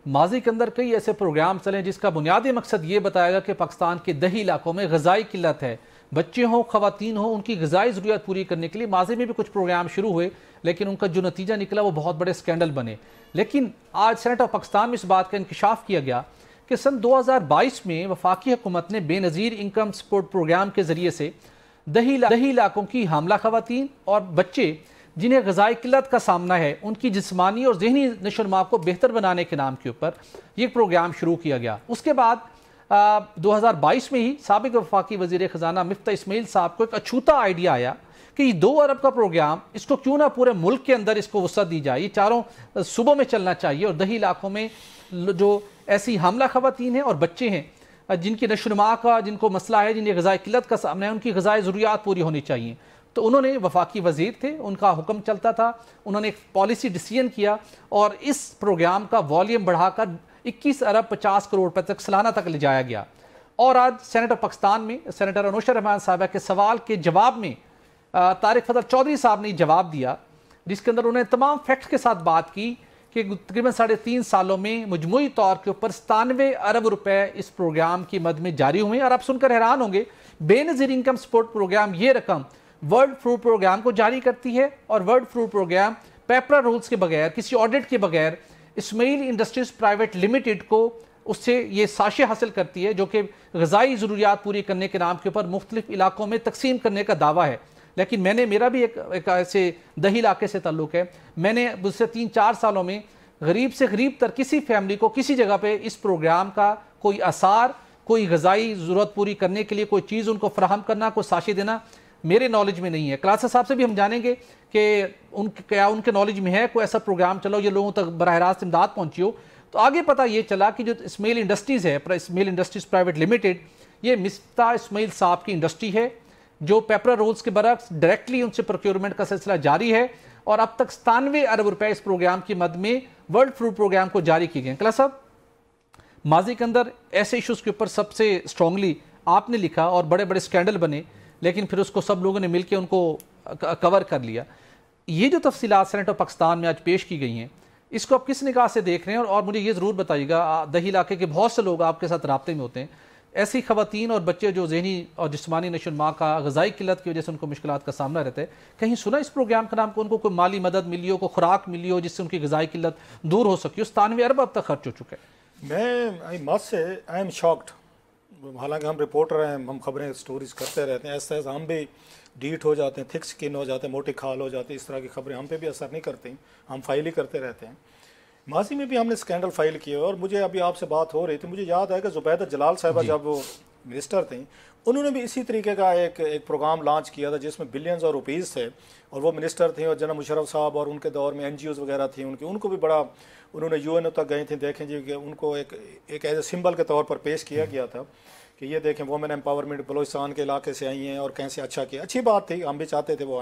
ماضی کے اندر کئی ایسے پروگرام چلے جس کا بنیادی مقصد یہ بتایا گا کہ پاکستان کے دیہی علاقوں میں غذائی قلت ہے، بچے ہوں خواتین ہوں، ان کی غذائی ضروریات پوری کرنے کے لیے ماضی میں بھی کچھ پروگرام شروع ہوئے، لیکن ان کا جو نتیجہ نکلا وہ بہت بڑے سکینڈل بنے۔ لیکن آج سینٹ آف پاکستان میں اس بات کا انکشاف کیا گیا کہ سن 2022 میں وفاقی حکومت نے بے نظیر انکم سپورٹ پروگرام کے ذریعے سے دیہی علاقوں کی حاملہ خواتین اور بچے جنہیں غذائی قلت کا سامنا ہے ان کی جسمانی اور ذہنی نشو و نما کو بہتر بنانے کے نام کے اوپر یہ پروگرام شروع کیا گیا۔ اس کے بعد 2022 میں ہی سابق وفاقی وزیر خزانہ مفتاح اسماعیل صاحب کو ایک اچھوتا آئیڈیا آیا کہ یہ 2 ارب کا پروگرام اس کو کیوں نہ پورے ملک کے اندر اس کو وسعت دی جائے، یہ چاروں صوبوں میں چلنا چاہیے، اور دیہی علاقوں میں جو ایسی حاملہ خواتین ہیں اور بچے ہیں جن کی نشو و نما کا جن کو مسئلہ ہے، جنہیں غذائی قلت کا سامنا ہے، ان کی غذائی ضروریات پوری ہونی چاہیے۔ تو انہوں نے وفاقی وزیر تھے، ان کا حکم چلتا تھا، انہوں نے ایک پالیسی ڈیسیژن کیا اور اس پروگرام کا والیوم بڑھا کر 21 ارب 50 کروڑ روپے تک سالانہ تک لے جایا گیا۔ اور آج سینٹ آف پاکستان میں سینیٹر انوشا رحمان صاحبہ کے سوال کے جواب میں طارق فضل چودھری صاحب نے جواب دیا، جس کے اندر انہوں نے تمام فیکٹس کے ساتھ بات کی کہ تقریباً 3.5 سالوں میں مجموعی طور کے اوپر 97 ارب روپے اس پروگرام کی مد میں جاری ہوئے ہیں۔ اور آپ سن کر حیران ہوں گے، بے نظیر انکم سپورٹ پروگرام یہ رقم ورلڈ فوڈ پروگرام کو جاری کرتی ہے، اور world food programme PPRA rules کے بغیر، کسی آڈٹ کے بغیر اسماعیل انڈسٹریز پرائیویٹ لمیٹڈ کو اس سے یہ ساشے حاصل کرتی ہے جو کہ غذائی ضروریات پوری کرنے کے نام کے اوپر مختلف علاقوں میں تقسیم کرنے کا دعویٰ ہے۔ لیکن میرا بھی ایک ایسے دیہی علاقے سے تعلق ہے، میں نے گزشتہ 3-4 سالوں میں غریب سے غریب تر کسی فیملی کو کسی جگہ پہ اس پروگرام کا کوئی آثار، کوئی غذائی ضرورت پوری کرنے کے لیے کوئی چیز ان کو فراہم کرنا، کوئی ساشے دینا میرے نالج میں نہیں ہے۔ کلاسا صاحب سے بھی ہم جانیں گے کہ کیا ان کے نالج میں ہے کوئی ایسا پروگرام چلو یہ لوگوں تک براہ راست امداد پہنچی ہو۔ تو آگے پتہ یہ چلا کہ جو اسماعیل انڈسٹریز ہے، اسماعیل انڈسٹریز پرائیویٹ لمیٹڈ، یہ مفتاح اسماعیل صاحب کی انڈسٹری ہے جو پیپرا رولز کے برعکس ڈائریکٹلی ان سے پروکیورمنٹ کا سلسلہ جاری ہے، اور اب تک 97 ارب روپے اس پروگرام کی مد میں ورلڈ فوڈ پروگرام کو جاری کیے گئے۔ کلاس صاحب، ماضی کے اندر ایسے ایشوز کے اوپر سب سے اسٹرانگلی آپ نے لکھا اور بڑے بڑے سکینڈل بنے، لیکن پھر اس کو سب لوگوں نے مل کے ان کو کور کر لیا۔ یہ جو تفصیلات سینٹ آف پاکستان میں آج پیش کی گئی ہیں، اس کو آپ کس نگاہ سے دیکھ رہے ہیں؟ اور مجھے یہ ضرور بتائیے گا، دیہی علاقے کے بہت سے لوگ آپ کے ساتھ رابطے میں ہوتے ہیں، ایسی خواتین اور بچے جو ذہنی اور جسمانی نشو و نما کا غذائی قلت کی وجہ سے ان کو مشکلات کا سامنا رہتا ہے، کہیں سنا اس پروگرام کا نام کہ ان کو کوئی مالی مدد ملی ہو، کوئی خوراک ملی ہو جس سے ان کی غذائی قلت دور ہو سکی ہو؟ 97 ارب اب تک خرچ ہو چکا ہے۔ آئی ایم شاکڈ، حالانکہ ہم رپورٹر ہیں، ہم خبریں سٹوریز کرتے رہتے ہیں، ایسے ہم بھی ڈیٹ ہو جاتے ہیں، تھک سکن ہو جاتے ہیں، موٹی کھال ہو جاتی ہے، اس طرح کی خبریں ہم پہ بھی اثر نہیں کرتی، ہم فائل ہی کرتے رہتے ہیں۔ ماضی میں بھی ہم نے سکینڈل فائل کیے، اور مجھے ابھی آپ سے بات ہو رہی تھی، مجھے یاد ہے کہ زبیدہ جلال صاحبہ جب وہ منسٹر تھیں، انہوں نے بھی اسی طریقے کا ایک پروگرام لانچ کیا تھا جس میں بلینز اور روپیز تھے، اور وہ منسٹر تھے، اور جناب مشرف صاحب اور ان کے دور میں NGOs وغیرہ تھیں ان کو بھی بڑا انہوں نے UN تک گئے تھے، دیکھیں جی کہ ان کو ایک ایز اے سمبل کے طور پر پیش کیا گیا تھا کہ یہ دیکھیں وومن ایمپاورمنٹ بلوچستان کے علاقے سے آئی ہیں اور کیسے اچھا کیا، اچھی بات تھی، ہم بھی چاہتے تھے وہ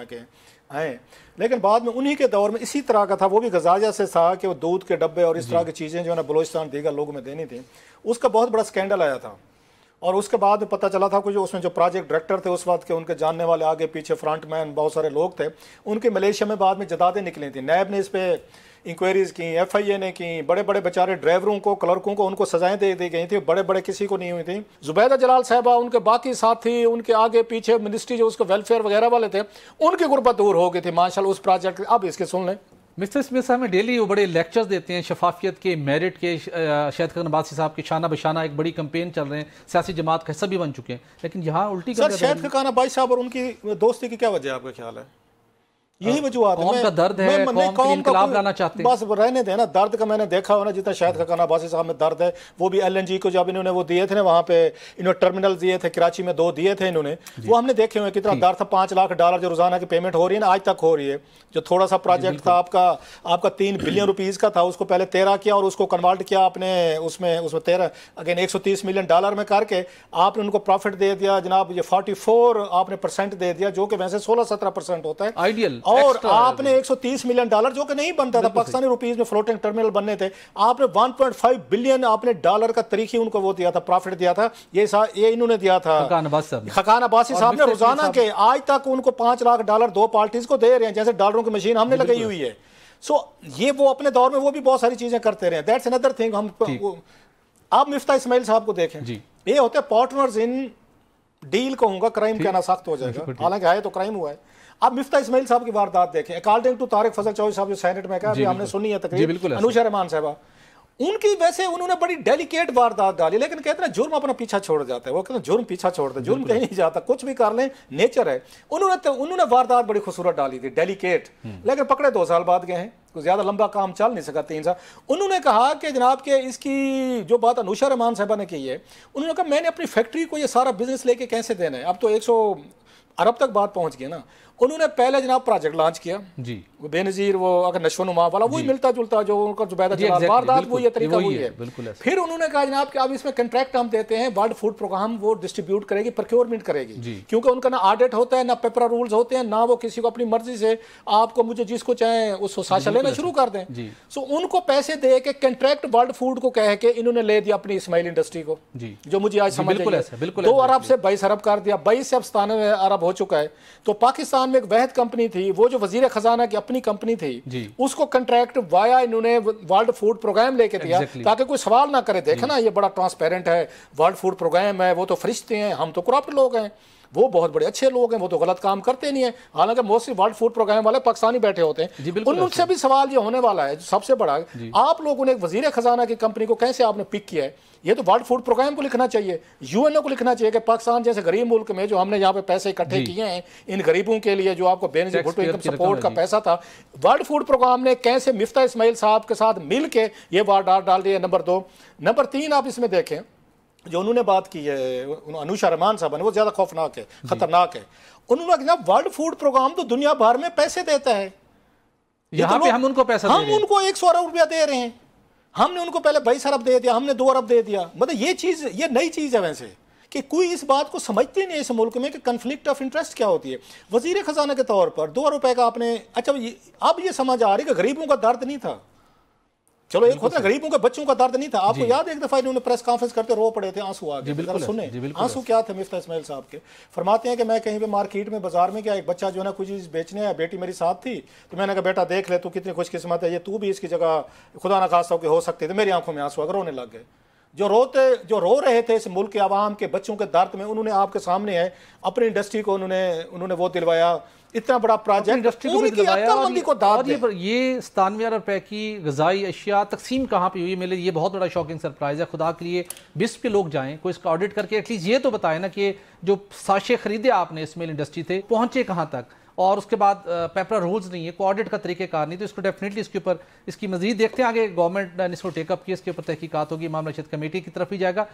آئیں، لیکن بعد میں انہی کے دور میں اسی طرح کا تھا، وہ بھی غذائیہ سے تھا کہ وہ دودھ کے ڈبے اور اس طرح کی چیزیں جو ہے نا بلوچستان دیگر لوگوں میں دینی تھیں، اس کا بہت بڑا سکینڈل آیا تھا۔ اور اس کے بعد پتہ چلا تھا کہ جو اس میں جو پروجیکٹ ڈائریکٹر تھے اس وقت کے، ان کے جاننے والے آگے پیچھے فرنٹ مین بہت سارے لوگ تھے، ان کے ملیشیا میں بعد میں جدادیں نکلی تھیں، نیب نے اس پہ انکوائریز کی، FIA نے کی، بڑے بڑے بیچارے ڈرائیوروں کو، کلرکوں کو ان کو سزائیں دے دی گئی تھیں، بڑے بڑے کسی کو نہیں ہوئی تھیں۔ زبیدہ جلال صاحبہ، ان کے باقی ساتھی، ان کے آگے پیچھے منسٹری جو اس کے ویلفیئر وغیرہ والے تھے، ان کی غربت دور ہو گئی تھی ماشاءاللہ اس پروجیکٹ۔ اب اس کے سن لیں، مسٹر اسمتھ صاحب میں ڈیلی وہ بڑے لیکچرز دیتے ہیں شفافیت کے، میرٹ کے، شاہد خاقان عباسی صاحب کے شانہ بشانہ ایک بڑی کمپین چل رہے ہیں، سیاسی جماعت کا حصہ بھی بن چکے ہیں، لیکن یہاں الٹی سر شاہد خاقان عباسی صاحب اور ان کی دوستی کی کیا وجہ ہے آپ کا خیال ہے؟ یہی وجوہات ہے، قوم کا درد ہے، قوم کے لیے انقلاب لانا چاہتے ہیں، بس رہنے دیں نا، درد کا میں نے دیکھا ہو نا، جتنا شاہد خاقان عباسی صاحب میں درد ہے، وہ بھی LNG کو جب انہوں نے وہ دیے تھے نا وہاں پہ، انہوں نے ٹرمینل دیے تھے کراچی میں، 2 دیے تھے انہوں نے، وہ ہم نے دیکھے ہوئے کتنا درد تھا، $5 لاکھ جو روزانہ کی پیمنٹ ہو رہی ہے نا آج تک ہو رہی ہے۔ جو تھوڑا سا پروجیکٹ تھا آپ کا 3 بلین روپیز کا تھا، اس کو پہلے 13 کیا اور اس کو کنورٹ کیا آپ نے اس میں 13 اگین $130 ملین میں کر کے آپ نے ان کو پروفٹ دے دیا جناب، یہ 44 آپ نے % دے دیا، جو کہ ویسے 16-17% ہوتا ہے آئیڈیل، اور آپ نے $130 ملین جو کہ نہیں بنتا تھا پاکستانی روپیز میں، فلوٹنگ ٹرمینل بننے تھے، آپ نے $1.5 بلین آپ نے ڈالر کا تاریخی ان کو وہ دیا تھا، پروفٹ دیا تھا، یہ انہوں نے دیا تھا خاقان عباسی صاحب نے، روزانہ کے آج تک ان کو $5 لاکھ 2 پارٹیز کو دے رہے ہیں، جیسے ڈالروں کی مشین ہم نے لگائی ہوئی ہے۔ سو یہ وہ اپنے دور میں وہ بھی بہت ساری چیزیں کرتے رہے. That's another thing. ہم آپ مفتاح اسماعیل صاحب کو دیکھیں, یہ ہوتے ہیں پارٹنرز ان ڈیل, کہوں گا کرائم کہنا سخت ہو جائے گا, حالانکہ ہے تو کرائم ہوا ہے. آپ مفتاح اسماعیل صاحب کی واردات دیکھیں, اکارڈنگ ٹو طارق فضل چودھری صاحب جو سینٹ میں کہا, ہم نے سنی ہے تقریر انوشا رحمان صاحبہ, ان کی ویسے انہوں نے بڑی ڈیلیکیٹ واردات ڈالی, لیکن کہتے ہیں جرم اپنا پیچھا چھوڑ جاتا ہے. وہ کہتے ہیں جرم پیچھا چھوڑتا ہے, جرم کہیں نہیں جاتا, کچھ بھی کر لیں نیچر ہے. انہوں نے واردات بڑی خوبصورت ڈالی تھی, ڈیلیکیٹ, لیکن پکڑے 2 سال بعد گئے ہیں, کوئی زیادہ لمبا کام چل نہیں سکا 3 سال. انہوں نے کہا کہ جناب کہ اس کی جو بات انوشا رحمان صاحبہ نے کی ہے, انہوں نے کہا میں نے اپنی فیکٹری کو یہ سارا بزنس لے کے کیسے دینا ہے, اب تو 100 ارب تک بات پہنچ گئی نا. انہوں نے پہلے جناب پروجیکٹ لانچ کیا, بے نظیر وہ اگر نشو نما والا, وہی ملتا جلتا جو ان کا زبیدہ جلال واردات وہی ہے, طریقہ وہی ہے. پھر انہوں نے کہا جناب کہ اب اس میں کنٹریکٹ ہم دیتے ہیں, ورلڈ فوڈ پروگرام وہ ڈسٹریبیوٹ کرے گی, پروکیورمنٹ کرے گی, کیونکہ ان کا نہ آڈٹ ہوتا ہے, نہ پیپر رولز ہوتے ہیں, نہ وہ کسی کو اپنی مرضی سے آپ کو مجھے جس کو چاہیں اس کو ساشا لینا شروع کر دیں. سو ان کو پیسے دے کے کنٹریکٹ ورلڈ فوڈ کو کہہ کے انہوں نے لے دیا اپنی اسماعیل انڈسٹری کو, جو مجھے آج سمجھ آئی 2 ارب سے 22 ارب کر دیا, 22 سے اب 97 ارب ہو چکا ہے. تو پاکستان میں ایک وحد کمپنی تھی, وہ جو وزیر خزانہ کی اپنی کمپنی تھی, اس کو کنٹریکٹ وایا انہوں نے ورلڈ فوڈ پروگرام لے کے دیا, تاکہ کوئی سوال نہ کرے, دیکھا نا یہ بڑا ٹرانسپیرنٹ ہے, ورلڈ فوڈ پروگرام ہے, وہ تو فرشتے ہیں, ہم تو کرپٹ لوگ ہیں, وہ بہت بڑے اچھے لوگ ہیں, وہ تو غلط کام کرتے نہیں ہیں. حالانکہ موسٹلی ورلڈ فوڈ پروگرام والے پاکستانی بیٹھے ہوتے ہیں. ان سے بھی سوال یہ ہونے والا ہے, سب سے بڑا, آپ لوگوں نے ایک وزیر خزانہ کی کمپنی کو کیسے آپ نے پک کیا ہے. یہ تو ورلڈ فوڈ پروگرام کو لکھنا چاہیے, یو این او کو لکھنا چاہیے کہ پاکستان جیسے غریب ملک میں جو ہم نے یہاں پہ پیسے اکٹھے کیے ہیں ان غریبوں کے لیے, جو آپ کو بے نظیر بھٹو انکم سپورٹ کا پیسہ تھا, ورلڈ فوڈ پروگرام نے کیسے مفتاح اسماعیل صاحب کے ساتھ مل کے یہ واردات ڈال دی ہے. نمبر 2. نمبر 3 آپ اس میں دیکھیں جو انہوں نے بات کی ہے انوشا رحمان صاحب نے, وہ زیادہ خوفناک ہے, خطرناک ہے. انہوں نے کہا ورلڈ فوڈ پروگرام تو دنیا بھر میں پیسے دیتا ہے, یہاں پہ ہم ان کو پیسہ دے رہے ہیں, ہم ان کو 100 ارب روپیہ دے رہے ہیں, ہم نے ان کو پہلے 22 ارب دے دیا, ہم نے 2 ارب دے دیا. مطلب یہ چیز, یہ نئی چیز ہے ویسے, کہ کوئی اس بات کو سمجھتے نہیں اس ملک میں کہ کنفلکٹ آف انٹرسٹ کیا ہوتی ہے. وزیر خزانہ کے طور پر 2 روپے کا آپ نے, اچھا اب یہ سمجھ آ رہی کہ غریبوں کا درد نہیں تھا. چلو ایک ہوتا ہے غریبوں کے بچوں کا درد نہیں تھا. آپ کو یاد ہے ایک دفعہ انہوں نے پریس کانفرنس کرتے رو پڑے تھے, آنسو آ گئے. سنیں آنسو کیا تھے مفتاح اسماعیل صاحب کے. فرماتے ہیں کہ میں کہیں پہ مارکیٹ میں بازار میں گیا, ایک بچہ جو ہے نا کچھ چیز بیچنے ہے, بیٹی میری ساتھ تھی, تو میں نے کہا بیٹا دیکھ لے تو کتنی خوش قسمت ہے, یہ تو بھی اس کی جگہ خدا نہ خواستہ ہو سکتی تھی. میری آنکھوں میں آنسو آ گئے, رونے لگ گئے. جو رو رہے تھے اس ملک کے عوام کے بچوں کے درد میں, انہوں نے آپ کے سامنے ہے اپنی انڈسٹری کو انہوں نے وہ دلوایا, اتنا بڑا پروجیکٹ یہ 97 ارب روپے کی غذائی اشیاء تقسیم کہاں پہ ہوئی. میرے لیے یہ بہت بڑا شاکنگ سرپرائز ہے. خدا کے لیے بسپ کے لوگ جائیں, کوئی اس کا آڈٹ کر کے ایٹ لیسٹ یہ تو بتائیں نا کہ جو ساشے خریدے آپ نے اسماعیل انڈسٹری تھے پہنچے کہاں تک, اور اس کے بعد پیپر رولز نہیں ہے, کوئی آڈٹ کا طریقہ کار نہیں. تو اس کو ڈیفینیٹلی اس کے اوپر اس کی مزید دیکھتے ہیں آگے, گورنمنٹ نے اس کو ٹیک اپ کیا, اس کے اوپر تحقیقات ہوگی, معاملہ شد کمیٹی کی طرف ہی جائے گا.